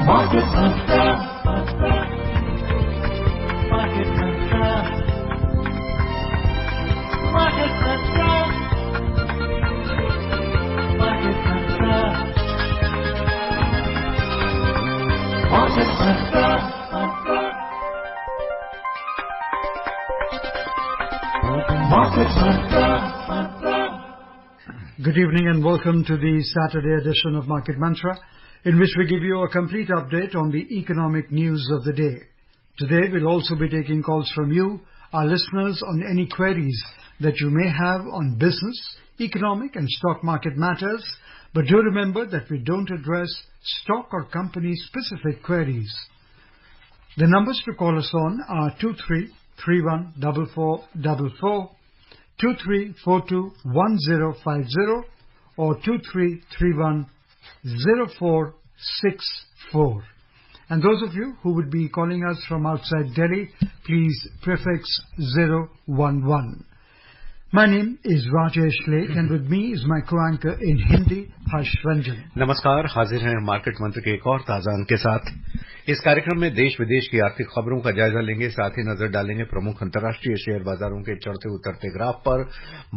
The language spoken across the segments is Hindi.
Market Mantra. Market Mantra. Market Mantra. Market Mantra. Market Mantra. Market Mantra. Good evening and welcome to the Saturday edition of Market Mantra, in which we give you a complete update on the economic news of the day. Today we'll also be taking calls from you, our listeners, on any queries that you may have on business, economic and stock market matters. But do remember that we don't address stock or company specific queries. The numbers to call us on are 23314444, 23421050 or 23310464. And those of you who would be calling us from outside Delhi, please prefix 011. My name is Rajesh Lake and with me is my co-anchor in Hindi, Harsh Ranjan. नमस्कार, हाजिर हैं मार्केट मंत्र के एक और ताजा अंक के साथ। इस कार्यक्रम में देश विदेश की आर्थिक खबरों का जायजा लेंगे, साथ ही नजर डालेंगे प्रमुख अंतर्राष्ट्रीय शेयर बाजारों के चढ़ते उतरते ग्राफ पर,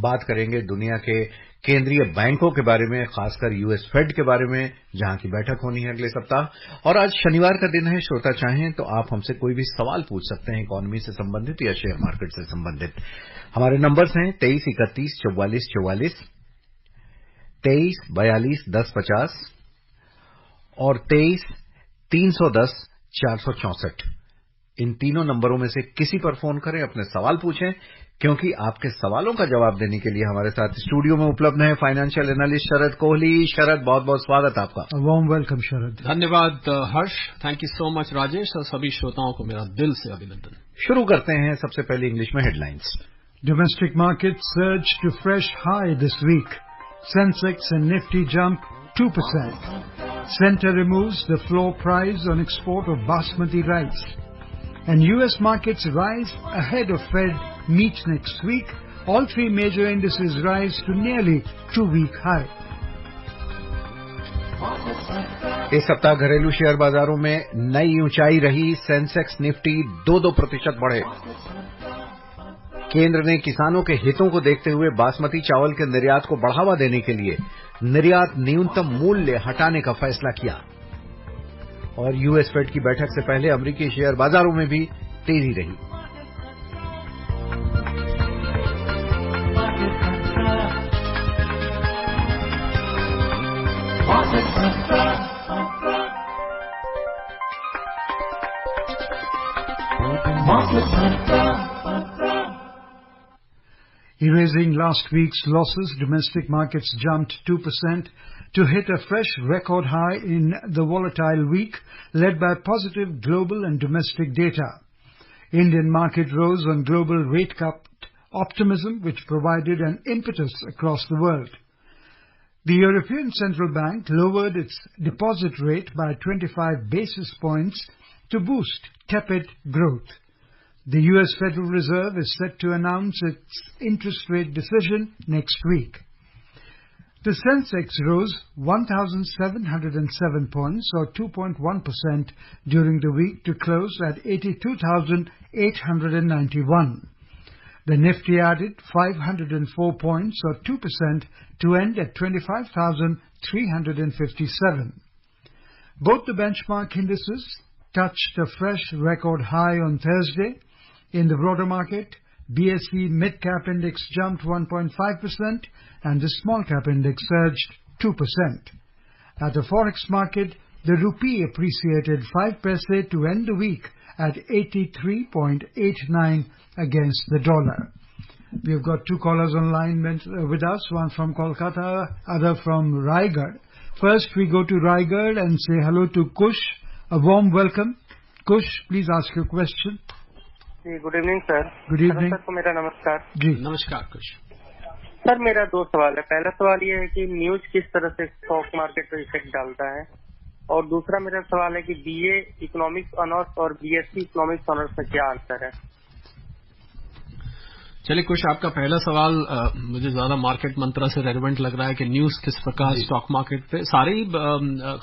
बात करेंगे दुनिया के केंद्रीय बैंकों के बारे में, खासकर यूएस फेड के बारे में, जहां की बैठक होनी है अगले सप्ताह। और आज शनिवार का दिन है, श्रोता चाहें तो आप हमसे कोई भी सवाल पूछ सकते हैं इकोनॉमी से संबंधित या शेयर मार्केट से संबंधित। हमारे नंबर्स हैं 23314444, 23421050 और 23310464। इन तीनों नंबरों में से किसी पर फोन करें, अपने सवाल पूछें, क्योंकि आपके सवालों का जवाब देने के लिए हमारे साथ स्टूडियो में उपलब्ध है फाइनेंशियल एनालिस्ट शरद कोहली। शरद, बहुत बहुत स्वागत आपका। Warm welcome Sharad. धन्यवाद Harsh, thank you so much Rajesh, और सभी श्रोताओं को मेरा दिल से अभिनंदन। शुरू करते हैं सबसे पहले इंग्लिश में headlines. Domestic markets surged to fresh high this week. Sensex and Nifty jump 2%. Centre removes the floor price on export of basmati rice. And US markets rise ahead of Fed meet next week. All three major indices rise to nearly 2-week high. इस सप्ताह घरेलू शेयर बाजारों में नई ऊंचाई रही। सेंसेक्स निफ्टी 2% बढ़े। केंद्र ने किसानों के हितों को देखते हुए बासमती चावल के निर्यात को बढ़ावा देने के लिए निर्यात न्यूनतम मूल्य हटाने का फैसला किया। और यूएस फेड की बैठक से पहले अमेरिकी शेयर बाजारों में भी तेजी रही। Erasing last week's losses, domestic markets jumped 2% to hit a fresh record high in the volatile week, led by positive global and domestic data. Indian market rose on global rate cut optimism, which provided an impetus across the world. The European Central Bank lowered its deposit rate by 25 basis points to boost tepid growth. The U.S. Federal Reserve is set to announce its interest rate decision next week. The Sensex rose 1,707 points, or 2.1%, during the week to close at 82,891. The Nifty added 504 points, or 2%, to end at 25,357. Both the benchmark indices touched a fresh record high on Thursday. In the broader market, BSE Mid-Cap Index jumped 1.5% and the Small-Cap Index surged 2%. At the Forex market, the rupee appreciated 5 paise to end the week at 83.89 against the dollar. We've got two callers online with us, one from Kolkata, other from Raigad. First, we go to Raigad and say hello to Kush. A warm welcome. Kush, please ask your question. Good evening sir. Good evening sir को मेरा नमस्कार जी। नमस्कार कुछ सर, मेरा दो सवाल है। पहला सवाल ये है कि न्यूज किस तरह से स्टॉक मार्केट पर इफेक्ट डालता है, और दूसरा मेरा सवाल है कि बीए इकोनॉमिक्स ऑनर्स और बीएससी इकोनॉमिक्स ऑनर्स में क्या अंतर है। चलिए कुछ आपका पहला सवाल मुझे ज्यादा मार्केट मंत्रा से रेलेवेंट लग रहा है कि न्यूज किस प्रकार स्टॉक मार्केट पे सारी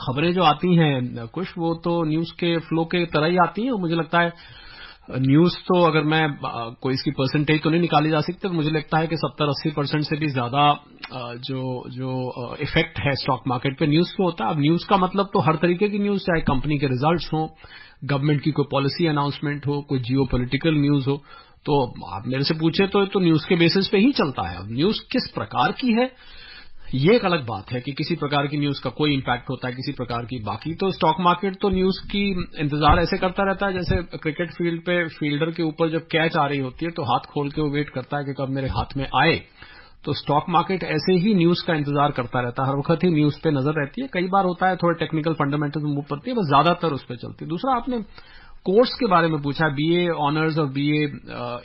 खबरें जो आती हैं कुछ वो तो न्यूज के फ्लो के तरह ही आती हैं। और मुझे लगता है न्यूज तो अगर मैं कोई इसकी परसेंटेज तो नहीं निकाली जा सकती, तो मुझे लगता है कि 70-80% से भी ज्यादा जो इफेक्ट है स्टॉक मार्केट पे न्यूज को होता है। अब न्यूज का मतलब तो हर तरीके की न्यूज, चाहे कंपनी के रिजल्ट्स हो, गवर्नमेंट की कोई पॉलिसी अनाउंसमेंट हो, कोई जियो पॉलिटिकल न्यूज हो, तो आप मेरे से पूछे तो न्यूज के बेसिस पे ही चलता है। अब न्यूज किस प्रकार की है ये एक अलग बात है कि किसी प्रकार की न्यूज का कोई इंपैक्ट होता है, किसी प्रकार की। बाकी तो स्टॉक मार्केट तो न्यूज की इंतजार ऐसे करता रहता है जैसे क्रिकेट फील्ड पे फील्डर के ऊपर जब कैच आ रही होती है तो हाथ खोल के वो वेट करता है कि कब मेरे हाथ में आए। तो स्टॉक मार्केट ऐसे ही न्यूज का इंतजार करता रहता है, हर वक्त ही न्यूज पे नजर रहती है। कई बार होता है थोड़े टेक्निकल फंडामेंटल मूव करती है, बस ज्यादातर उस पर चलती है। दूसरा, आपने कोर्स के बारे में पूछा, बीए ऑनर्स और बीए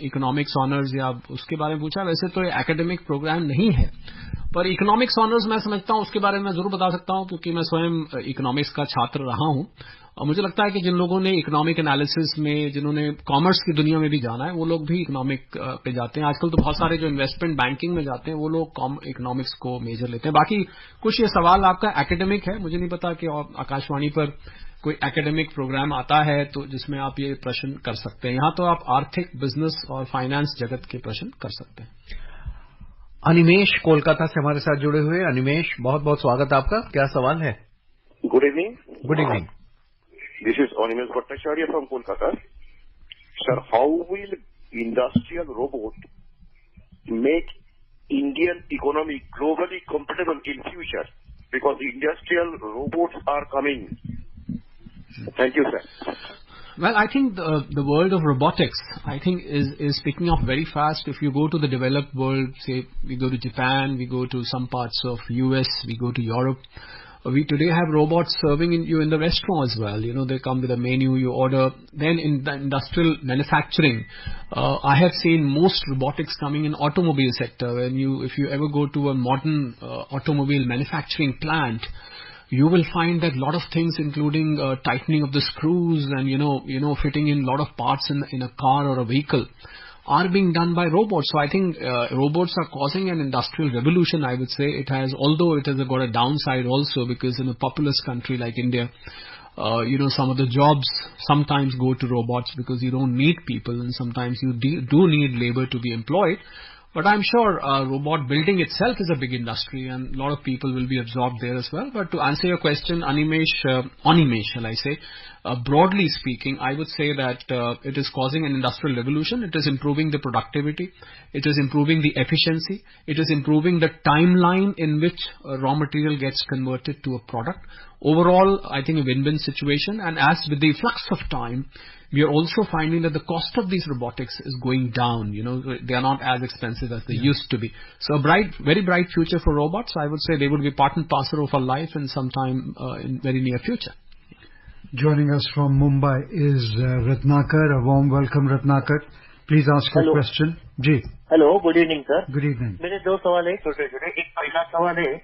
इकोनॉमिक्स ऑनर्स या उसके बारे में पूछा। वैसे तो ये एकेडमिक प्रोग्राम नहीं है, पर इकोनॉमिक्स ऑनर्स मैं समझता हूं उसके बारे में जरूर बता सकता हूं क्योंकि मैं स्वयं इकोनॉमिक्स का छात्र रहा हूं। और मुझे लगता है कि जिन लोगों ने इकोनॉमिक एनालिसिस में, जिन्होंने कॉमर्स की दुनिया में भी जाना है, वो लोग भी इकोनॉमिक पे जाते हैं। आजकल तो बहुत सारे जो इन्वेस्टमेंट बैंकिंग में जाते हैं वो लोग इकोनॉमिक्स को मेजर लेते हैं। बाकी कुछ ये सवाल आपका एकेडमिक है, मुझे नहीं पता कि आकाशवाणी पर कोई एकेडमिक प्रोग्राम आता है तो जिसमें आप ये प्रश्न कर सकते हैं। यहाँ तो आप आर्थिक, बिजनेस और फाइनेंस जगत के प्रश्न कर सकते हैं। अनिमेश कोलकाता से हमारे साथ जुड़े हुए। अनिमेश, बहुत बहुत स्वागत आपका। क्या सवाल है? Good evening. Good evening. This is Animesh Bhattacharya from Kolkata. Sir, how will industrial robot make Indian economy globally comfortable in future? Because industrial robots are coming. Thank you, sir. Well, I think the world of robotics, I think, is picking up very fast. If you go to the developed world, say we go to Japan, we go to some parts of US, we go to Europe, we today have robots serving you in the restaurant as well. You know, they come with a menu, you order. Then in the industrial manufacturing, I have seen most robotics coming in automobile sector. If you ever go to a modern automobile manufacturing plant, you will find that a lot of things, including tightening of the screws and you know fitting in a lot of parts in a car or a vehicle, are being done by robots. So I think robots are causing an industrial revolution, I would say. It has, although it has got a downside also, because in a populous country like India, some of the jobs sometimes go to robots because you don't need people, and sometimes you do need labor to be employed. But I'm sure robot building itself is a big industry and a lot of people will be absorbed there as well. But to answer your question, Animesh, shall I say, broadly speaking, I would say that it is causing an industrial revolution. It is improving the productivity. It is improving the efficiency. It is improving the timeline in which raw material gets converted to a product. Overall, I think a win-win situation. And as with the flux of time, we are also finding that the cost of these robotics is going down. You know, they are not as expensive as they used to be. So a very bright future for robots. I would say they would be part and parcel of our life in some time in very near future. Joining us from Mumbai is Ratnakar. A warm welcome, Ratnakar. Please ask your question. जी. Hello, good evening sir. Good evening. मेरे दो सवाल है छोटे छोटे। एक पहला सवाल है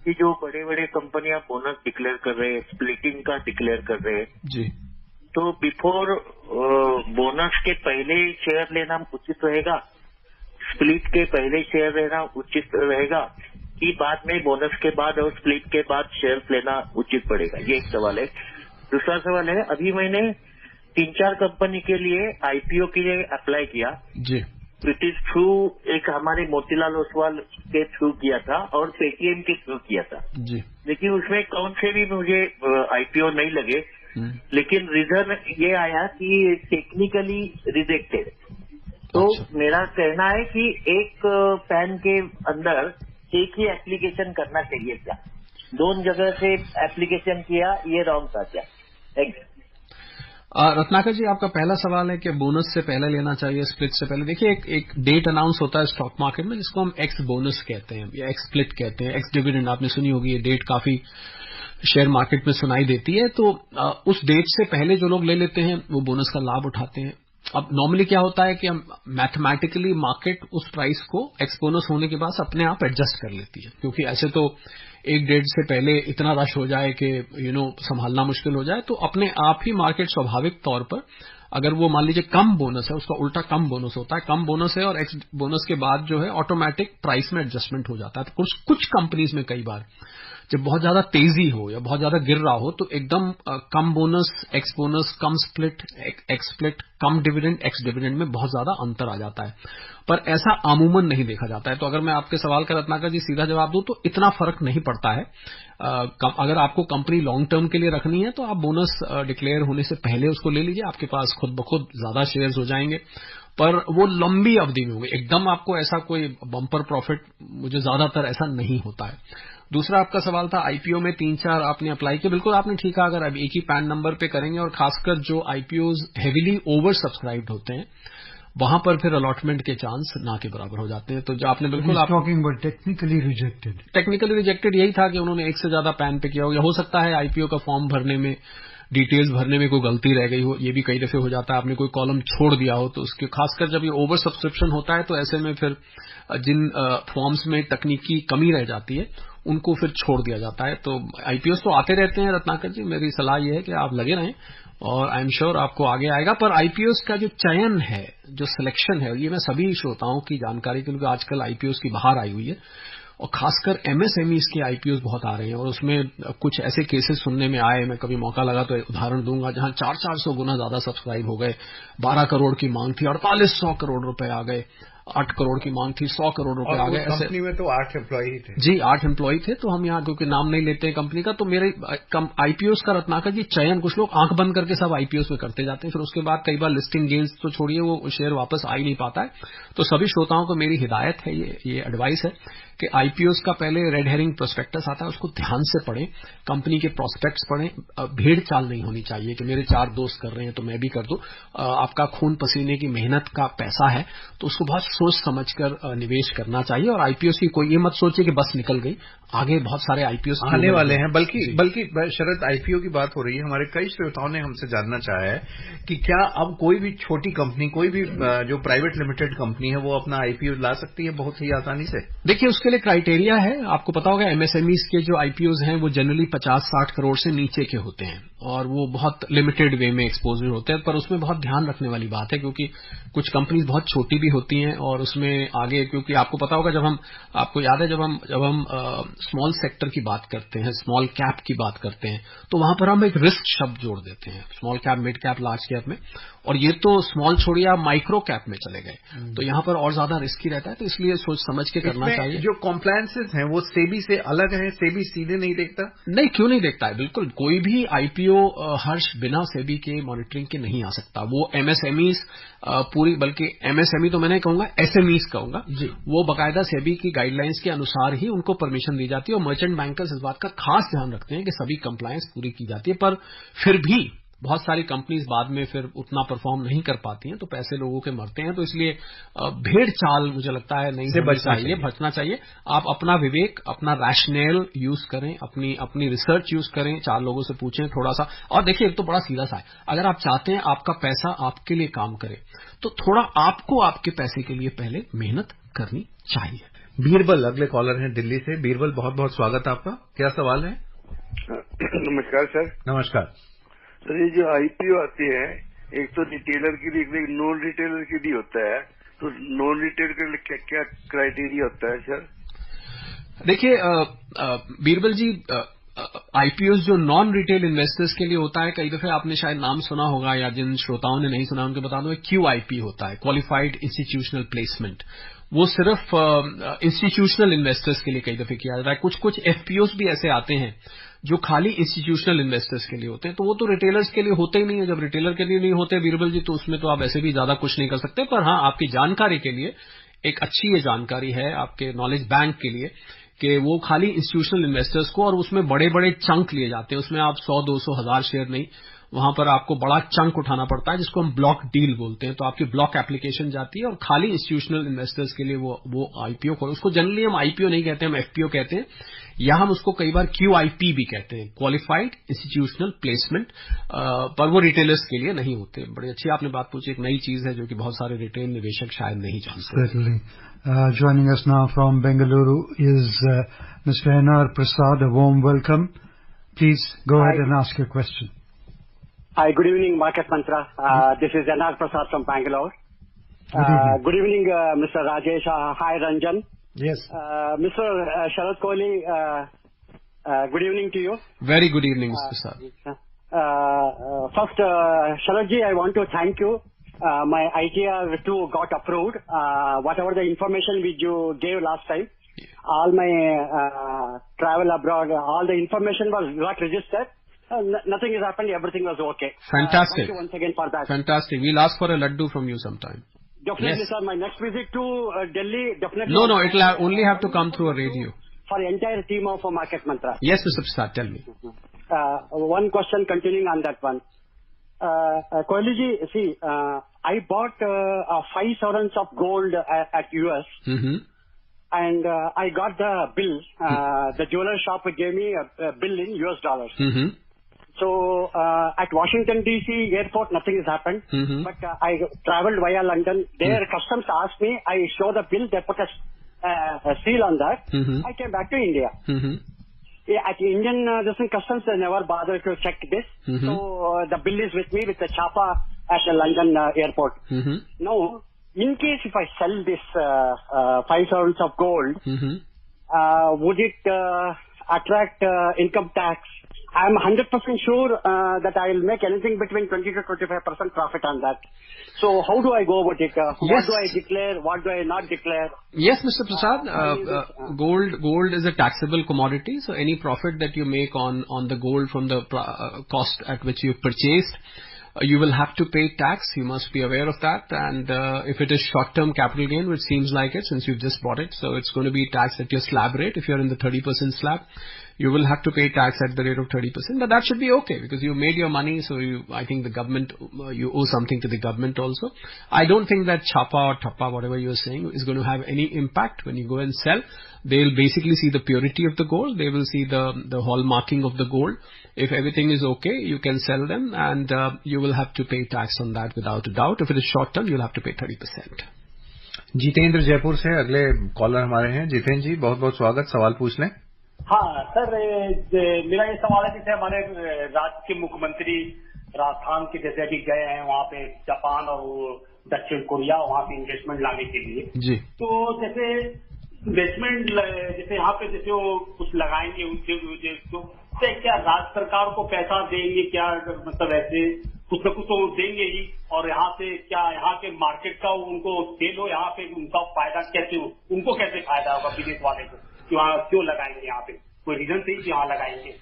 कि जो बड़े बड़े कंपनियां बोनस डिक्लेयर कर रहे हैं, स्प्लिटिंग का डिक्लेयर कर रहे हैं जी, तो बिफोर बोनस के पहले शेयर लेना उचित रहेगा, स्प्लिट के पहले शेयर लेना उचित रहेगा, कि बाद में बोनस के बाद और स्प्लिट के बाद शेयर लेना उचित पड़ेगा? ये एक सवाल है। दूसरा सवाल है, अभी मैंने 3-4 कंपनी के लिए आईपीओ के लिए अप्लाई किया जी। इट इज थ्रू एक हमारे मोतीलाल ओसवाल के थ्रू किया था और पेटीएम के थ्रू किया था जी, लेकिन उसमें कौन से भी मुझे आईपीओ नहीं लगे। लेकिन रीजन ये आया कि टेक्निकली रिजेक्टेड। तो मेरा कहना है कि एक पैन के अंदर एक ही एप्लीकेशन करना चाहिए क्या? 2 जगह से एप्लीकेशन किया, ये रॉन्ग था क्या? थैंक्स। रत्नाकर जी, आपका पहला सवाल है कि बोनस से पहले लेना चाहिए, स्प्लिट से पहले। देखिए, एक डेट अनाउंस होता है स्टॉक मार्केट में जिसको हम एक्स बोनस कहते हैं या एक्स स्प्लिट कहते हैं। एक्स डिविडेंड आपने सुनी होगी, ये डेट काफी शेयर मार्केट में सुनाई देती है। तो उस डेट से पहले जो लोग ले लेते हैं वो बोनस का लाभ उठाते हैं। अब नॉर्मली क्या होता है कि हम मैथमेटिकली मार्केट उस प्राइस को एक्स बोनस होने के बाद अपने आप एडजस्ट कर लेती है, क्योंकि ऐसे तो एक डेट से पहले इतना रश हो जाए कि संभालना मुश्किल हो जाए, तो अपने आप ही मार्केट स्वाभाविक तौर पर अगर वो मान लीजिए कम बोनस है, उसका उल्टा कम बोनस होता है, कम बोनस है और एक्स बोनस के बाद जो है ऑटोमेटिक प्राइस में एडजस्टमेंट हो जाता है। तो कुछ कंपनीज में कई बार जब बहुत ज्यादा तेजी हो या बहुत ज्यादा गिर रहा हो तो एकदम कम बोनस, एक्स बोनस, कम स्प्लिट, एक्स स्प्लिट, कम डिविडेंड, एक्स डिविडेंड में बहुत ज्यादा अंतर आ जाता है, पर ऐसा अमूमन नहीं देखा जाता है। तो अगर मैं आपके सवाल का रत्नाकर जी सीधा जवाब दूं तो इतना फर्क नहीं पड़ता है। अगर आपको कंपनी लॉन्ग टर्म के लिए रखनी है तो आप बोनस डिक्लेयर होने से पहले उसको ले लीजिए, आपके पास खुद ब खुद ज्यादा शेयर्स हो जाएंगे, पर वो लंबी अवधि में होंगे। एकदम आपको ऐसा कोई बम्पर प्रॉफिट मुझे ज्यादातर ऐसा नहीं होता है। दूसरा आपका सवाल था आईपीओ में 3-4 आपने अप्लाई किया, बिल्कुल आपने ठीक कहा, अगर अब एक ही पैन नंबर पे करेंगे और खासकर जो आईपीओज हेवीली ओवर सब्सक्राइब्ड होते हैं वहां पर फिर अलॉटमेंट के चांस ना के बराबर हो जाते हैं। तो जो आपने बिल्कुल टेक्निकली रिजेक्टेड यही था कि उन्होंने एक से ज्यादा पैन पे किया हो, या हो सकता है आईपीओ का फॉर्म भरने में, डिटेल्स भरने में कोई गलती रह गई हो, ये भी कई दफे हो जाता है, आपने कोई कॉलम छोड़ दिया हो, तो उसके खासकर जब ये ओवर सब्सक्रिप्शन होता है तो ऐसे में फिर जिन फॉर्म्स में तकनीकी कमी रह जाती है उनको फिर छोड़ दिया जाता है। तो आईपीओस तो आते रहते हैं रत्नाकर जी, मेरी सलाह यह है कि आप लगे रहें और आई एम श्योर आपको आगे आएगा। पर आईपीओस का जो चयन है, जो सिलेक्शन है, ये मैं सभी श्रोताओं की जानकारी के लिए, आजकल आईपीओस की बाहर आई हुई है और खासकर एमएसएमईज के आईपीओस बहुत आ रहे हैं और उसमें कुछ ऐसे केसेस सुनने में आए, मैं कभी मौका लगा तो उदाहरण दूंगा, जहां 400 गुना ज्यादा सब्सक्राइब हो गए, 12 करोड़ की मांग थी, 4800 करोड़ रुपए आ गए, 8 करोड़ की मांग थी, 100 करोड़ रुपए आ गए। कंपनी में तो 8 एम्प्लॉई थे जी, 8 एम्प्लॉई थे। तो हम यहाँ क्योंकि नाम नहीं लेते हैं कंपनी का, तो मेरे आईपीओस का रत्नाकर जी चयन कुछ लोग आंख बंद करके सब आईपीओस में करते जाते हैं, फिर उसके बाद कई बार लिस्टिंग गेन्स तो छोड़िए वो शेयर वापस आ ही नहीं पाता है। तो सभी श्रोताओं को मेरी हिदायत है, ये एडवाइस है कि आईपीओस का पहले रेड हेरिंग प्रोस्पेक्टस आता है, उसको ध्यान से पढ़ें, कंपनी के प्रोस्पेक्ट्स पढ़ें। भेड़ चाल नहीं होनी चाहिए कि मेरे 4 दोस्त कर रहे हैं तो मैं भी कर दूं। आपका खून पसीने की मेहनत का पैसा है तो उसको बहुत सोच समझकर निवेश करना चाहिए। और आईपीओस की कोई ये मत सोचिए कि बस निकल गई, आगे बहुत सारे आईपीओस आने वाले हैं। बल्कि शरद आईपीओ की बात हो रही है, हमारे कई श्रोताओं ने हमसे जानना चाहा है कि क्या अब कोई भी छोटी कंपनी, कोई भी जो प्राइवेट लिमिटेड कंपनी है वो अपना आईपीओ ला सकती है बहुत ही आसानी से? देखिए, उसके लिए क्राइटेरिया है, आपको पता होगा एमएसएमईज के जो आईपीओज हैं वो जनरली 50-60 करोड़ से नीचे के होते हैं और वो बहुत लिमिटेड वे में एक्सपोजर होते हैं। पर उसमें बहुत ध्यान रखने वाली बात है क्योंकि कुछ कंपनीज बहुत छोटी भी होती हैं और उसमें आगे, क्योंकि आपको पता होगा आपको याद है जब हम स्मॉल सेक्टर की बात करते हैं, स्मॉल कैप की बात करते हैं, तो वहां पर हम एक रिस्क शब्द जोड़ देते हैं, small cap, mid cap, large cap में, और ये तो स्मॉल छोड़िए आप माइक्रो कैप में चले गए, तो यहां पर और ज्यादा रिस्की रहता है। तो इसलिए सोच समझ के करना चाहिए। जो कॉम्प्लायंसेस हैं वो सेबी से अलग हैं, सेबी सीधे नहीं देखता? नहीं, क्यों नहीं देखता है, बिल्कुल कोई भी आईपीओ हर्ष बिना सेबी के मॉनिटरिंग के नहीं आ सकता। वो एमएसएमईज पूरी, बल्कि एमएसएमई तो मैं नहीं कहूंगा, एसएमईज कहूंगा जी, वो बाकायदा सेबी की गाइडलाइंस के अनुसार ही उनको परमिशन दी जाती है और मर्चेंट बैंकर्स इस बात का खास ध्यान रखते हैं कि सभी कंप्लायंस पूरी की जाती है। पर फिर भी बहुत सारी कंपनीज बाद में फिर उतना परफॉर्म नहीं कर पाती हैं तो पैसे लोगों के मरते हैं। तो इसलिए भेड़ चाल मुझे लगता है नहीं से बचना चाहिए। आप अपना विवेक, अपना रैशनल यूज करें, अपनी रिसर्च यूज करें, 4 लोगों से पूछें थोड़ा सा। और देखिए, एक तो बड़ा सीधा सा है, अगर आप चाहते हैं आपका पैसा आपके लिए काम करे तो थोड़ा आपको आपके पैसे के लिए पहले मेहनत करनी चाहिए। बीरबल अगले कॉलर हैं दिल्ली से। बीरबल, बहुत बहुत स्वागत आपका, क्या सवाल है? नमस्कार सर। नमस्कार सर, ये जो आईपीओ आती है, एक तो रिटेलर के लिए, एक नॉन रिटेलर के लिए होता है, तो नॉन रिटेलर के लिए क्या क्राइटेरिया होता है सर? देखिए बीरबल जी, आईपीओ जो नॉन रिटेल इन्वेस्टर्स के लिए होता है, कई दफे आपने शायद नाम सुना होगा या जिन श्रोताओं ने नहीं सुना उनको बता दूं, क्यूआईपी होता है, क्वालिफाइड इंस्टीट्यूशनल प्लेसमेंट। वो सिर्फ इंस्टीट्यूशनल इन्वेस्टर्स के लिए कई दफे किया जाता है। कुछ एफपीओस भी ऐसे आते हैं जो खाली इंस्टीट्यूशनल इन्वेस्टर्स के लिए होते हैं, तो वो तो रिटेलर्स के लिए होते ही नहीं है। जब रिटेलर के लिए नहीं होते बीरबल जी, तो उसमें तो आप ऐसे भी ज्यादा कुछ नहीं कर सकते। पर हाँ, आपकी जानकारी के लिए एक अच्छी ये जानकारी है आपके नॉलेज बैंक के लिए कि वो खाली इंस्टीट्यूशनल इन्वेस्टर्स को, और उसमें बड़े बड़े चंक लिए जाते हैं, उसमें आप 100, 200, 1000 शेयर नहीं, वहां पर आपको बड़ा चंक उठाना पड़ता है जिसको हम ब्लॉक डील बोलते हैं। तो आपकी ब्लॉक एप्लीकेशन जाती है और खाली इंस्टीट्यूशनल इन्वेस्टर्स के लिए वो आईपीओ खोल, उसको जनरली हम आईपीओ नहीं कहते, हम एफपीओ कहते हैं, या हम उसको कई बार क्यूआईपी भी कहते हैं, क्वालिफाइड इंस्टीट्यूशनल प्लेसमेंट। पर वो रिटेलर्स के लिए नहीं होते। बड़ी अच्छी आपने बात पूछी, एक नई चीज है जो कि बहुत सारे रिटेल निवेशक शायद नहीं जानते। Joining us now from Bengaluru is Mr. N.R. Prasad. A warm welcome. Please go ahead and ask your question. Hi, good evening, Market Mantra. This is Janar Prasad from Bangalore. Good evening, Mr. Rajesh. Hi, Ranjan. Yes. Mr. Sharad Kohli, good evening to you. Very good evening, Mr. Prasad. First, Sharadji, I want to thank you. My ITR 2 got approved. Whatever the information which you gave last time, all my travel abroad, all the information was got registered. Nothing has happened. Everything was okay. Fantastic. Thank you once again for that. Fantastic. We'll ask for a laddu from you sometime. Definitely, Yes. sir. My next visit to Delhi, definitely. No, it'll only have to come through a radio. For the entire team of Market Mantra. Yes, Mr. Prasad, tell me. One question continuing on that one. Kohli ji, see, I bought 5 ounces of gold at US. Mm-hmm. And I got the bill. The jeweler shop gave me a bill in US dollars. Mm-hmm. So at Washington DC airport, nothing has happened. Mm-hmm. But I traveled via London. Their customs asked me. I show the bill. They put a seal on that. Mm-hmm. I came back to India. Mm-hmm. At Indian customs, they never bothered to check this. Mm-hmm. So the bill is with me with the chapa at the London airport. Mm-hmm. Now, in case if I sell this 5 ounces of gold, Mm-hmm. would it attract income tax? I'm 100% sure that I will make anything between 20 to 25% profit on that. So how do I go about it? Yes. What do I declare? What do I not declare? Yes, Mr. Prasad, gold is a taxable commodity, so any profit that you make on the gold from the cost at which you purchased, you will have to pay tax. You must be aware of that. And if it is short-term capital gain, which seems like it since you've just bought it, so it's going to be taxed at your slab rate. If you're in the 30% slab, you will have to pay tax at the rate of 30%. But that should be okay because you made your money, so I think the government, you owe something to the government also. I don't think that chapa or tappa, whatever you're saying, is going to have any impact when you go and sell. They'll basically see the purity of the gold. They will see the hallmarking of the gold. If everything is okay, you can sell them and you will have to pay tax on that without a doubt. If it is short term, you'll have to pay 30%. Jitendra Jaipur से अगले कॉलर हमारे हैं. जितेंद्र जी, बहुत बहुत स्वागत. सवाल पूछ लें. हाँ सर, मेरा ये सवाल है जैसे हमारे राज्य के मुख्यमंत्री राजस्थान के जैसे अभी गए हैं वहाँ पे जापान और दक्षिण कोरिया, वहाँ पे इन्वेस्टमेंट लाने के लिए जी. तो जैसे इन्वेस्टमेंट जैसे यहाँ पे जैसे वो कुछ लगाएंगे उनसे तो क्या राज्य सरकार को पैसा देंगे क्या, मतलब ऐसे कुछ न कुछ तो देंगे ही, और यहाँ से क्या यहाँ के मार्केट का उनको सेल हो, यहाँ पे उनका फायदा कैसे हो, उनको कैसे फायदा होगा विदेश वाले को, क्यों लगाएंगे यहाँ पे, कोई रीजन से ही यहाँ लगाएंगे.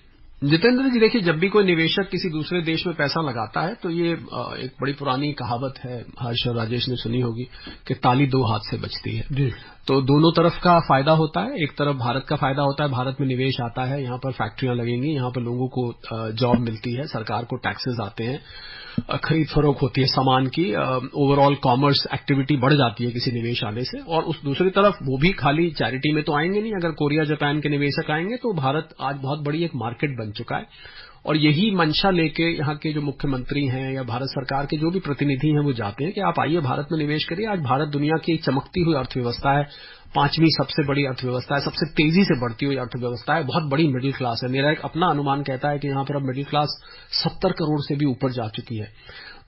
जितेंद्र जी, देखिए, जब भी कोई निवेशक किसी दूसरे देश में पैसा लगाता है तो ये एक बड़ी पुरानी कहावत है, हर्ष और राजेश ने सुनी होगी कि ताली दो हाथ से बजती है जी. तो दोनों तरफ का फायदा होता है. एक तरफ भारत का फायदा होता है, भारत में निवेश आता है, यहाँ पर फैक्ट्रियां लगेंगी, यहाँ पर लोगों को जॉब मिलती है, सरकार को टैक्सेस आते हैं, खरीद फरोख्त होती है सामान की, ओवरऑल कॉमर्स एक्टिविटी बढ़ जाती है किसी निवेश आने से. और उस दूसरी तरफ वो भी खाली चैरिटी में तो आएंगे नहीं. अगर कोरिया जापान के निवेशक आएंगे तो भारत आज बहुत बड़ी एक मार्केट बन चुका है. और यही मंशा लेके यहाँ के जो मुख्यमंत्री हैं या भारत सरकार के जो भी प्रतिनिधि हैं वो जाते हैं कि आप आइए भारत में निवेश करिए. आज भारत दुनिया की एक चमकती हुई अर्थव्यवस्था है, 5वीं सबसे बड़ी अर्थव्यवस्था है, सबसे तेजी से बढ़ती हुई अर्थव्यवस्था है, बहुत बड़ी मिडिल क्लास है. मेरा एक अपना अनुमान कहता है कि यहाँ पर अब मिडिल क्लास 70 करोड़ से भी ऊपर जा चुकी है.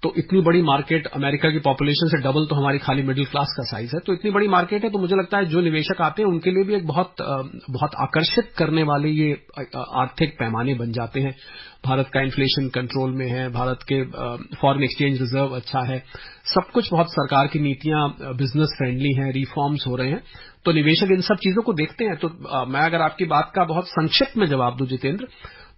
तो इतनी बड़ी मार्केट, अमेरिका की पॉपुलेशन से डबल तो हमारी खाली मिडिल क्लास का साइज है. तो इतनी बड़ी मार्केट है, तो मुझे लगता है जो निवेशक आते हैं उनके लिए भी एक बहुत आकर्षित करने वाले ये आर्थिक पैमाने बन जाते हैं. भारत का इन्फ्लेशन कंट्रोल में है, भारत के फॉरेन एक्सचेंज रिजर्व अच्छा है, सब कुछ बहुत सरकार की नीतियां बिजनेस फ्रेंडली हैं, रिफॉर्म्स हो रहे हैं. तो निवेशक इन सब चीजों को देखते हैं. तो मैं अगर आपकी बात का बहुत संक्षिप्त में जवाब दूं जितेंद्र,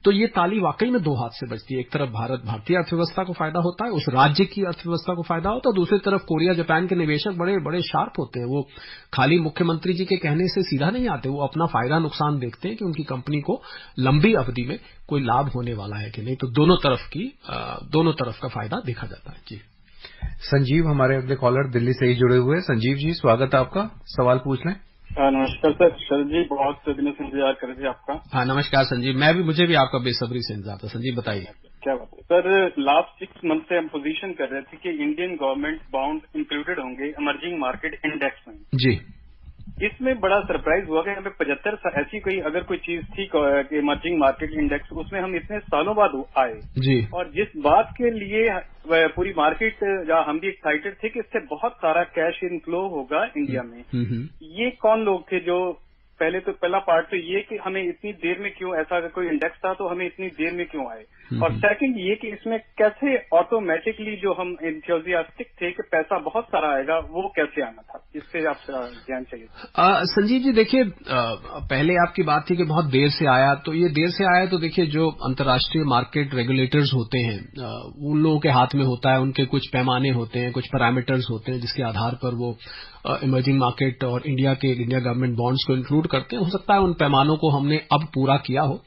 तो ये ताली वाकई में दो हाथ से बजती है. एक तरफ भारतीय अर्थव्यवस्था को फायदा होता है, उस राज्य की अर्थव्यवस्था को फायदा होता है, दूसरी तरफ कोरिया जापान के निवेशक बड़े बड़े शार्प होते हैं. वो खाली मुख्यमंत्री जी के कहने से सीधा नहीं आते, वो अपना फायदा नुकसान देखते हैं कि उनकी कंपनी को लंबी अवधि में कोई लाभ होने वाला है कि नहीं. तो दोनों तरफ का फायदा देखा जाता है. जी. संजीव हमारे अगले कॉलर दिल्ली से ही जुड़े हुए. संजीव जी, स्वागत है आपका. सवाल पूछ लें. नमस्कार सर. सर जी, बहुत दिनों से इंतजार कर रहे थे आपका. हाँ, नमस्कार संजीव. मुझे भी आपका बेसब्री से इंतजार था. संजीव बताइए. क्या बात है सर. लास्ट 6 मंथ से हम पोजीशन कर रहे थे कि इंडियन गवर्नमेंट बॉन्ड इंक्लूडेड होंगे इमर्जिंग मार्केट इंडेक्स में. जी. इसमें बड़ा सरप्राइज हुआ कि हमें 75 ऐसी कोई अगर कोई चीज थी इमर्जिंग मार्केट इंडेक्स, उसमें हम इतने सालों बाद आए जी। और जिस बात के लिए पूरी मार्केट जहाँ हम भी एक्साइटेड थे कि इससे बहुत सारा कैश इनफ्लो होगा इंडिया में, ये कौन लोग थे जो पहला पार्ट तो ये कि हमें इतनी देर में क्यों, ऐसा अगर कोई इंडेक्स था तो हमें इतनी देर में क्यों आए, और सेकंड ये कि इसमें कैसे ऑटोमेटिकली जो हम एंथुसियास्टिक थे कि पैसा बहुत सारा आएगा, वो कैसे आना था, इससे आपसे ध्यान चाहिए। संजीव जी देखिए, पहले आपकी बात थी कि बहुत देर से आया, तो ये देर से आया तो देखिए जो अंतर्राष्ट्रीय मार्केट रेगुलेटर्स होते हैं उन लोगों के हाथ में होता है, उनके कुछ पैमाने होते हैं, कुछ पैरामीटर्स होते हैं जिसके आधार पर वो इमर्जिंग मार्केट और इंडिया गवर्नमेंट बॉन्ड्स को इंक्लूड करते हैं। हो सकता है उन पैमानों को हमने अब पूरा किया हो।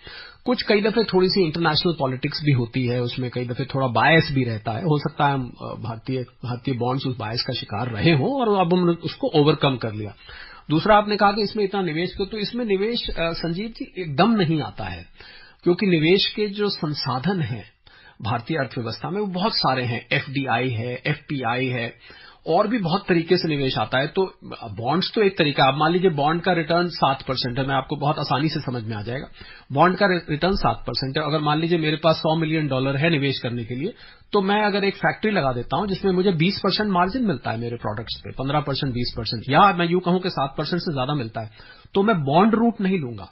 कुछ कई दफे थोड़ी सी इंटरनेशनल पॉलिटिक्स भी होती है, उसमें कई दफे थोड़ा बायस भी रहता है। हो सकता है हम भारतीय बॉन्ड्स उस बायस का शिकार रहे हों और अब हमने उसको ओवरकम कर लिया। दूसरा, आपने कहा कि इसमें इतना निवेश क्यों, तो इसमें निवेश संजीव जी एकदम नहीं आता है, क्योंकि निवेश के जो संसाधन हैं भारतीय अर्थव्यवस्था में वो बहुत सारे हैं। एफडीआई है, एफपीआई है, और भी बहुत तरीके से निवेश आता है। तो बॉन्ड्स तो एक तरीका, आप मान लीजिए बॉन्ड का रिटर्न 7% है, मैं आपको बहुत आसानी से समझ में आ जाएगा। बॉन्ड का रिटर्न 7% है। अगर मान लीजिए मेरे पास $100 मिलियन है निवेश करने के लिए, तो मैं अगर एक फैक्ट्री लगा देता हूं जिसमें मुझे 20% मार्जिन मिलता है मेरे प्रोडक्ट्स पे, 15%, 20%, या मैं यूं कहूं कि 7% से ज्यादा मिलता है, तो मैं बॉन्ड रूट नहीं लूंगा,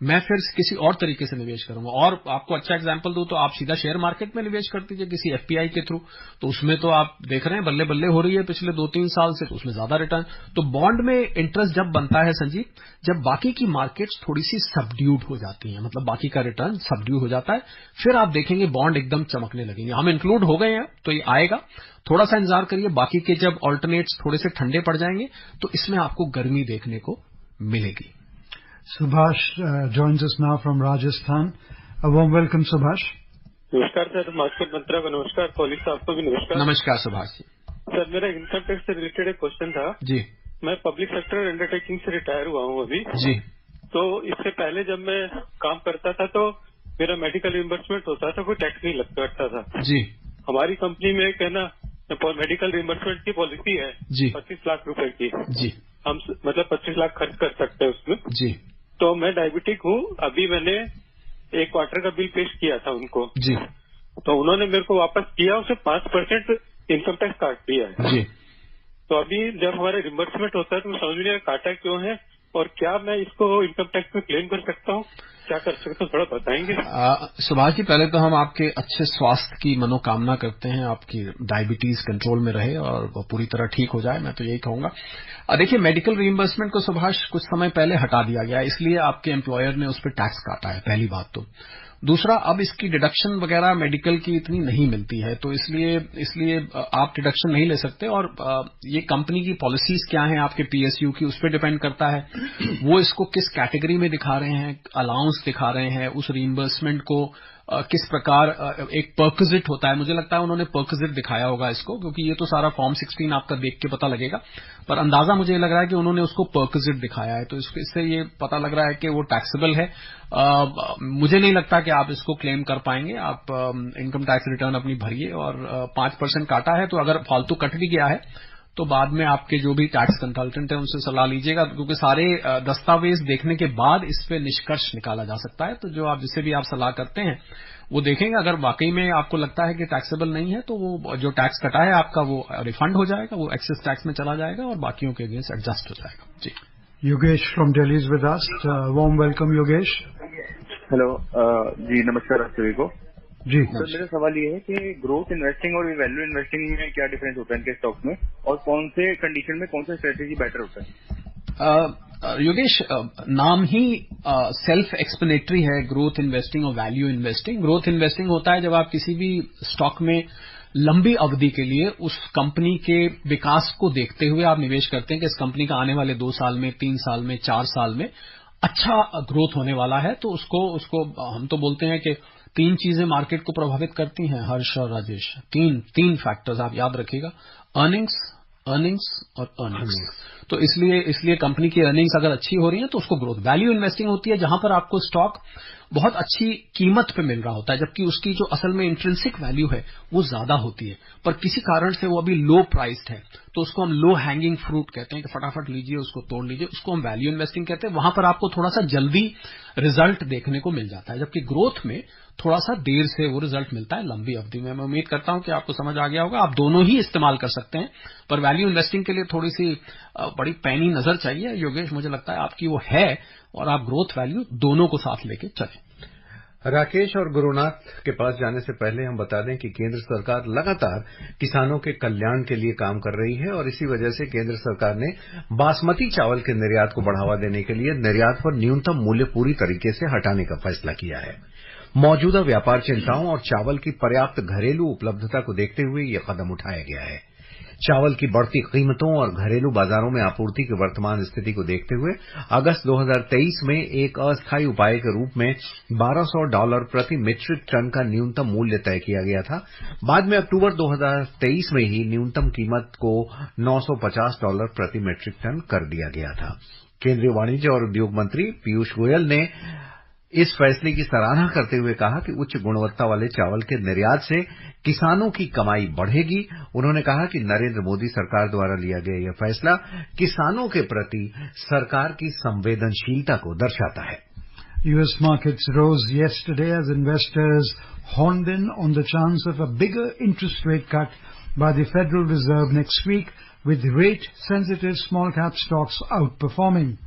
मैं फिर किसी और तरीके से निवेश करूंगा। और आपको अच्छा एग्जांपल दूं तो आप सीधा शेयर मार्केट में निवेश कर दीजिए किसी एफपीआई के थ्रू, तो उसमें तो आप देख रहे हैं बल्ले बल्ले हो रही है पिछले 2-3 साल से, तो उसमें ज्यादा रिटर्न। तो बॉन्ड में इंटरेस्ट जब बनता है संजीव, जब बाकी की मार्केट्स थोड़ी सी सबड्यूड हो जाती हैं, मतलब बाकी का रिटर्न सबड्यू हो जाता है, फिर आप देखेंगे बॉन्ड एकदम चमकने लगेंगे। हम इंक्लूड हो गए हैं तो ये आएगा, थोड़ा सा इंतजार करिए, बाकी के जब ऑल्टरनेट्स थोड़े से ठंडे पड़ जाएंगे तो इसमें आपको गर्मी देखने को मिलेगी। Subhash joins us now from Rajasthan. A warm welcome, Subhash. नमस्कार सर, मार्केट मंत्रा को नमस्कार, कॉलिग साहब को भी नमस्कार। नमस्कार सुभाष जी। सर, मेरा इनकम टैक्स से रिलेटेड एक क्वेश्चन था जी। मैं पब्लिक सेक्टर अंडरटेकिंग से रिटायर हुआ हूँ अभी जी। तो इससे पहले जब मैं काम करता था तो मेरा मेडिकल रिइंबर्समेंट होता था, कोई टैक्स नहीं लगता था जी। हमारी कंपनी में एक है ना मेडिकल रिइंबर्समेंट की पॉलिसी है जी, 25 लाख रुपए की जी। हम मतलब 25 लाख खर्च कर सकते हैं उसमें जी। तो मैं डायबिटिक हूँ, अभी मैंने एक क्वार्टर का बिल पेश किया था उनको जी, तो उन्होंने मेरे को वापस किया, उसे 5% इनकम टैक्स काट दिया है जी। तो अभी जब हमारा रिइंबर्समेंट होता है तो मैं समझ नहीं आया काटा क्यों है, और क्या मैं इसको इनकम टैक्स में क्लेम कर सकता हूँ, क्या कर सकते हो, थोड़ा बताएंगे। सुभाष जी, पहले तो हम आपके अच्छे स्वास्थ्य की मनोकामना करते हैं, आपकी डायबिटीज कंट्रोल में रहे और वो पूरी तरह ठीक हो जाए, मैं तो यही कहूंगा। देखिए, मेडिकल रिइंबर्समेंट को सुभाष कुछ समय पहले हटा दिया गया, इसलिए आपके एम्प्लॉयर ने उस पर टैक्स काटा है, पहली बात तो। दूसरा, अब इसकी डिडक्शन वगैरह मेडिकल की इतनी नहीं मिलती है, तो इसलिए आप डिडक्शन नहीं ले सकते। और ये कंपनी की पॉलिसीज क्या हैं आपके पीएसयू की, उस पर डिपेंड करता है वो इसको किस कैटेगरी में दिखा रहे हैं, अलाउंस दिखा रहे हैं, उस रिइंबर्समेंट को किस प्रकार एक परक्विजिट होता है, मुझे लगता है उन्होंने परक्विजिट दिखाया होगा इसको, क्योंकि ये तो सारा फॉर्म 16 आपका देख के पता लगेगा, पर अंदाजा मुझे लग रहा है कि उन्होंने उसको परक्विजिट दिखाया है, तो इससे ये पता लग रहा है कि वो टैक्सेबल है। मुझे नहीं लगता कि आप इसको क्लेम कर पाएंगे। आप इनकम टैक्स रिटर्न अपनी भरिए, और 5% काटा है तो अगर फालतू कट भी गया है तो बाद में आपके जो भी टैक्स कंसल्टेंट है उनसे सलाह लीजिएगा, क्योंकि सारे दस्तावेज देखने के बाद इस पे निष्कर्ष निकाला जा सकता है। तो जो आप जिससे भी आप सलाह करते हैं वो देखेंगे, अगर वाकई में आपको लगता है कि टैक्सेबल नहीं है तो वो जो टैक्स कटा है आपका वो रिफंड हो जाएगा, वो एक्सेस टैक्स में चला जाएगा और बाकियों के अगेंस्ट एडजस्ट हो जाएगा जी। Yogesh from Delhi is with us, warm welcome Yogesh. Hello जी, नमस्कार आप सभी को जी। सर, मेरा सवाल ये है कि ग्रोथ इन्वेस्टिंग और वैल्यू इन्वेस्टिंग में क्या डिफरेंस होता है इनके स्टॉक्स में, और कौन से कंडीशन में कौन सा स्ट्रेटेजी बेटर होता है। योगेश, नाम ही सेल्फ एक्सप्लेनेटरी है, ग्रोथ इन्वेस्टिंग और वैल्यू इन्वेस्टिंग। ग्रोथ इन्वेस्टिंग होता है जब आप किसी भी स्टॉक में लंबी अवधि के लिए उस कंपनी के विकास को देखते हुए आप निवेश करते हैं कि इस कंपनी का आने वाले 2 साल में, 3 साल में, 4 साल में अच्छा ग्रोथ होने वाला है। तो उसको हम तो बोलते हैं कि 3 चीजें मार्केट को प्रभावित करती हैं, हर्ष और राजेश, तीन फैक्टर्स आप याद रखिएगा, अर्निंग्स और अर्निंग्स। तो इसलिए कंपनी की अर्निंग्स अगर अच्छी हो रही है तो उसको ग्रोथ। वैल्यू इन्वेस्टिंग होती है जहां पर आपको स्टॉक बहुत अच्छी कीमत पे मिल रहा होता है, जबकि उसकी जो असल में इंट्रिंसिक वैल्यू है वो ज्यादा होती है, पर किसी कारण से वो अभी लो प्राइस्ड है, तो उसको हम लो हैंगिंग फ्रूट कहते हैं कि फटाफट लीजिए, उसको तोड़ लीजिए, उसको हम वैल्यू इन्वेस्टिंग कहते हैं। वहां पर आपको थोड़ा सा जल्दी रिजल्ट देखने को मिल जाता है, जबकि ग्रोथ में थोड़ा सा देर से वो रिजल्ट मिलता है लंबी अवधि में। मैं उम्मीद करता हूं कि आपको समझ आ गया होगा। आप दोनों ही इस्तेमाल कर सकते हैं, पर वैल्यू इन्वेस्टिंग के लिए थोड़ी सी बड़ी पैनी नजर चाहिए। योगेश, मुझे लगता है आपकी वो है, और आप ग्रोथ वैल्यू दोनों को साथ लेके चलें। राकेश और गुरुनाथ के पास जाने से पहले हम बता दें कि केंद्र सरकार लगातार किसानों के कल्याण के लिए काम कर रही है, और इसी वजह से केंद्र सरकार ने बासमती चावल के निर्यात को बढ़ावा देने के लिए निर्यात पर न्यूनतम मूल्य पूरी तरीके से हटाने का फैसला किया है। मौजूदा व्यापार चिंताओं और चावल की पर्याप्त घरेलू उपलब्धता को देखते हुए यह कदम उठाया गया है। चावल की बढ़ती कीमतों और घरेलू बाजारों में आपूर्ति की वर्तमान स्थिति को देखते हुए अगस्त 2023 में एक अस्थायी उपाय के रूप में $1200 प्रति मीट्रिक टन का न्यूनतम मूल्य तय किया गया था। बाद में अक्टूबर 2023 में ही न्यूनतम कीमत को $950 प्रति मीट्रिक टन कर दिया गया था। केंद्रीय वाणिज्य और उद्योग मंत्री पीयूष गोयल ने इस फैसले की सराहना करते हुए कहा कि उच्च गुणवत्ता वाले चावल के निर्यात से किसानों की कमाई बढ़ेगी। उन्होंने कहा कि नरेंद्र मोदी सरकार द्वारा लिया गया यह फैसला किसानों के प्रति सरकार की संवेदनशीलता को दर्शाता है। US markets rose yesterday as investors honed in on the chance of a bigger interest rate cut by the Federal Reserve next week, with rate-sensitive small-cap stocks outperforming.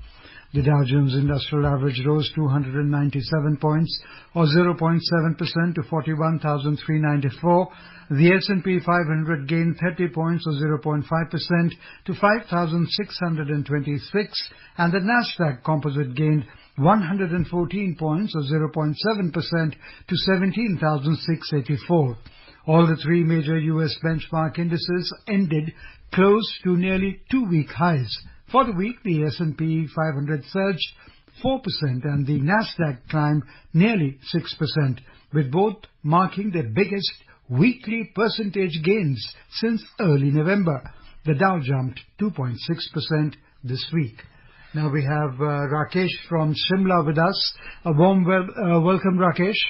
The Dow Jones Industrial Average rose 297 points, or 0.7% to 41,394. The S&P 500 gained 30 points, or 0.5% to 5,626. And the Nasdaq Composite gained 114 points, or 0.7% to 17,684. All the three major U.S. benchmark indices ended close to nearly two-week highs. For the week, the S&P 500 surged 4% and the Nasdaq climbed nearly 6%, with both marking their biggest weekly percentage gains since early November. The Dow jumped 2.6% this week. Now we have Rakesh from Shimla with us. A warm welcome, Rakesh.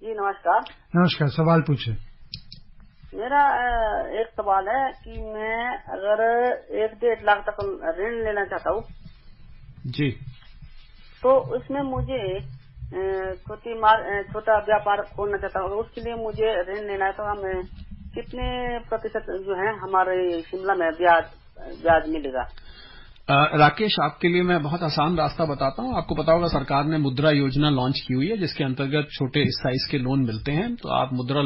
जी नमस्कार। नमस्कार, सवाल पूछे। मेरा एक सवाल है कि मैं अगर 1-1.5 लाख तक ऋण लेना चाहता हूँ जी, तो उसमें मुझे छोटा व्यापार खोलना चाहता हूँ, उसके लिए मुझे ऋण लेना है, तो हमें कितने प्रतिशत जो है हमारे शिमला में ब्याज मिलेगा? राकेश, आपके लिए मैं बहुत आसान रास्ता बताता हूं। आपको पता होगा सरकार ने मुद्रा योजना लॉन्च की हुई है, जिसके अंतर्गत छोटे इस साइज के लोन मिलते हैं। तो आप मुद्रा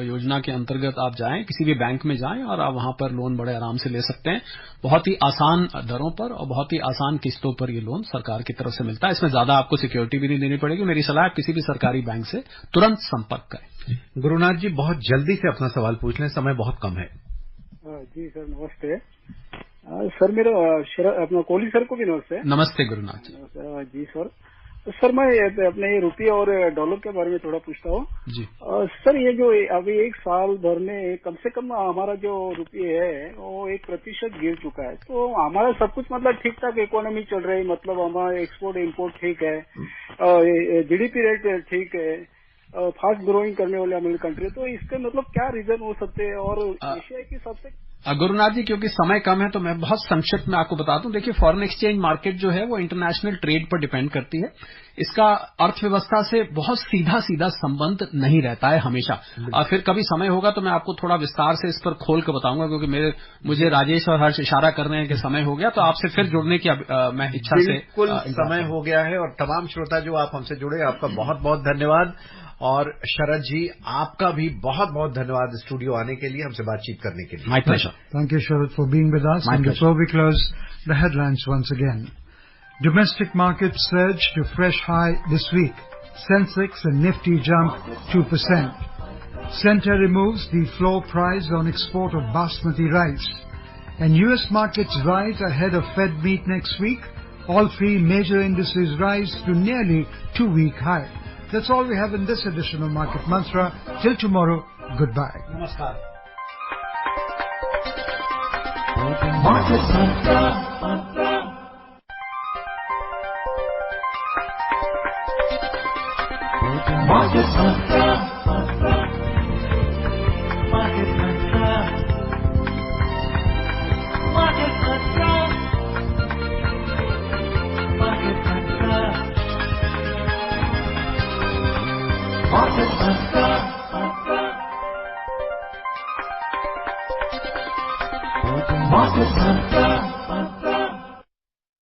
योजना के अंतर्गत आप जाएं, किसी भी बैंक में जाएं और आप वहां पर लोन बड़े आराम से ले सकते हैं, बहुत ही आसान दरों पर और बहुत ही आसान किस्तों पर ये लोन सरकार की तरफ से मिलता है। इसमें ज्यादा आपको सिक्योरिटी भी नहीं देनी पड़ेगी। मेरी सलाह है, किसी भी सरकारी बैंक से तुरंत संपर्क करें। गुरुनाथ जी, बहुत जल्दी से अपना सवाल पूछ लें, समय बहुत कम है। जी सर, नमस्ते। सर मेरा अपना कोहली सर को भी नमस्ते। नमस्ते गुरुनाथ जी। सर मैं अपने रुपये और डॉलर के बारे में थोड़ा पूछता हूँ जी। सर ये जो अभी एक साल भर में कम से कम हमारा जो रुपये है वो 1% गिर चुका है, तो हमारा सब कुछ मतलब ठीक ठाक इकोनॉमी चल रही है, मतलब हमारा एक्सपोर्ट इम्पोर्ट ठीक है, GDP रेट ठीक है, फास्ट ग्रोइंग करने वाले हमारी कंट्री, तो इसके मतलब क्या रीजन हो सकते हैं? और एशिया की सबसे गुरुनाथ जी, क्योंकि समय कम है तो मैं बहुत संक्षिप्त में आपको बता दूं। देखिए, फॉरेन एक्सचेंज मार्केट जो है वो इंटरनेशनल ट्रेड पर डिपेंड करती है। इसका अर्थव्यवस्था से बहुत सीधा संबंध नहीं रहता है हमेशा। फिर कभी समय होगा तो मैं आपको थोड़ा विस्तार से इस पर खोल कर बताऊंगा, क्योंकि मुझे राजेश और हर्ष इशारा कर रहे हैं कि समय हो गया, तो आपसे फिर जुड़ने की मैं इच्छा से बिल्कुल समय हो गया है। और तमाम श्रोता जो आप हमसे जुड़े, आपका बहुत बहुत धन्यवाद। और शरद जी, आपका भी बहुत बहुत धन्यवाद स्टूडियो आने के लिए, हमसे बातचीत करने के लिए। My pleasure. Thank you, Sharad, for being with us. And before we close, the headlines once again. Domestic markets surged to fresh high this week. Sensex and Nifty jumped 2%. Centre removes the floor price on export of basmati rice. And US markets rise ahead of Fed meet next week. All three major indices rise to nearly two-week high. That's all we have in this edition of Market Mantra. Till tomorrow, goodbye. Namaskar. Market Mantra. राजधानी